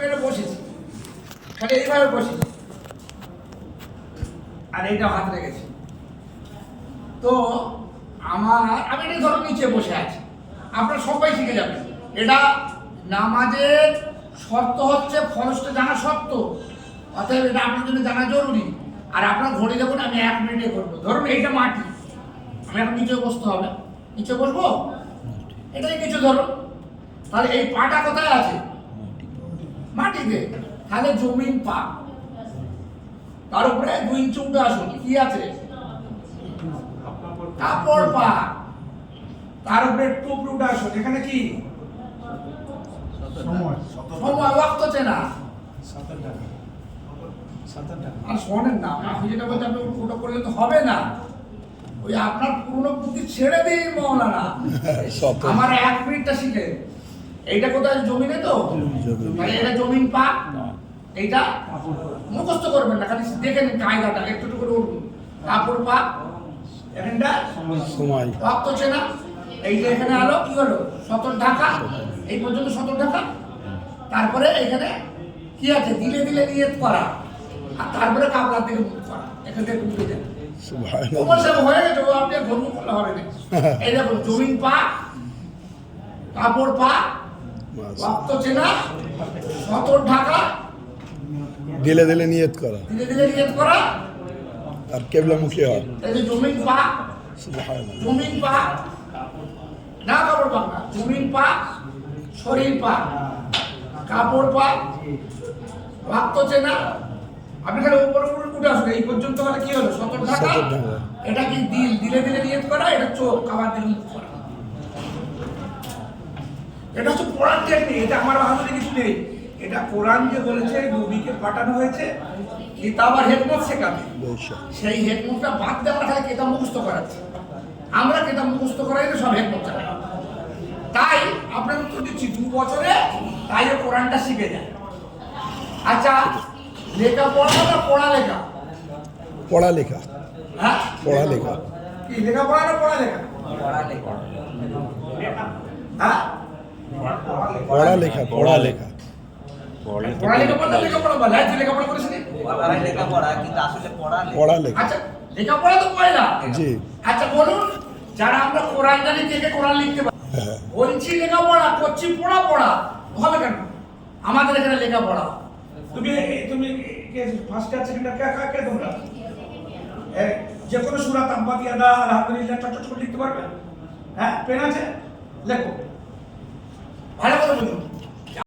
এটা বসেছি, খালি এইভাবে বসেছি আর এইটা হাত রেখেছি। তো আমি এটা ধরো নিচে বসে আছি, আপনারা সবাই শিখে যাবেন। এটা নামাজের শর্ত হচ্ছে ফরজটা জানা শর্ত, অতএব এটা আপনার জন্য জানা জরুরি। আর আপনার ঘড়ি দেখুন, আমি 1 মিনিটে করবো। ধরুন এইটা মাটি, আমি এখন নিচে বসতে হবে, নিচে বসবো, এটাই নিচে ধরো। তাহলে এই পাটা কোথায় আছে? মাটিতে। তাহলে জমিন পা, তার উপরে 2 ইঞ্চি উঠে আসুন, কি আছে? কাপড় পা, তার উপরে টুকরো উঠে আসুন, এখানে কি? সময় ওয়াক্ত চেনা। আর শোনেন না, আপনি যেটা বলছেন আপনি ওটা করলে তো হবে না। ওই আপনার পুরনো বুদ্ধি ছেড়ে দিই মৌলানা, আমার 1 মিনিটটা শিখে। এইটা কোথায়? জমিনে। তো মানে এটা জমিন পা, এইটা মুখস্থ করবেন না, খালি দেখে নিন কায়দাটা, একটু একটু করে উঠুন। কাপড় পা, এখানটা সময় ওয়াক্ত চেনা। এইটা এখানে আলো কি হলো? সতর ঢাকা, এই পর্যন্ত সতর ঢাকা। তারপরে এখানে কি আছে? দিলে দিলে নিয়ত করা, আর তারপরে কাপড়ার দিকে মুখ করা, এখান থেকে মুখে যান। তোমার সব হয়ে গেছে, ও আপনি ধর্ম করলে হবে না। এই দেখুন, জমিন পা, কাপড় পা, ওয়াক্ত চেনা, সতর ঢাকা, দিলে দিলে নিয়ত করা, দিলে দিলে নিয়ত করা, আর কেবলামুখী হওয়া। এই যে জমিন পা, জমিন পা না, কাপড় পা না, জমিন পা, শরীর পা, কাপড় পা, ওয়াক্ত চেনা। আপনি খালি উপরে উঠে আসুন, এই পর্যন্ত হলে কি হলো? সতর ঢাকা। এটা কি দিল, দিলে দিলে নিয়ত করা, এটা চোখ, কাবার দিলে মুখ করা। এটা হচ্ছে পড়ার টেকনিক, এটা আমার বাহাদুরি কিছু নেই। এটা কোরআন যে বলেছে নবীকে পাঠানো হয়েছে কিতাব আর হিকমত শেখাতে, সেই হিকমতটা বাদ দিয়ে আমরা খালি কিতাব মুখস্থ করাচ্ছি। আমরা কিতাব মুখস্থ করাই না, সব হিকমত জানি। তাই আপনাকে উত্তর দিচ্ছি, 2 বছরে তাই কোরআনটা শিখে যায়। আচ্ছা, লেখাপড়া না পড়ালেখা? পড়ালেখা। হ্যাঁ, পড়ালেখা। কি লেখাপড়া না পড়ালেখা? পড়ালেখা। হ্যাঁ, পড়ালেখা। পড়ালেখা। পড়ালেখা বলতে লেখাপড়া বলে। তুই লেখাপড়া করিস নি? লেখাপড়া, কিন্তু আসলে পড়ালেখা। আচ্ছা, লেখাপড়া তো পয়লা। জি। আচ্ছা বলুন, যারা আমরা কোরআন জানি থেকে কোরআন লিখতে পারি, বলছি লেখাপড়া করছি, পড়া পড়া হবে কেন? আমাদের এখানে লেখাপড়া। তুমি তুমি ফার্স্ট ইয়ার সেকেন্ড ইয়ার কে তোমরা যে কোনো সূরা তাব্বাত ইয়াদা আলহামদুলিল্লাহ চট চট করে লিখতে পারবে? হ্যাঁ, পেন আছে, লেখো। ভালো করে বলুন।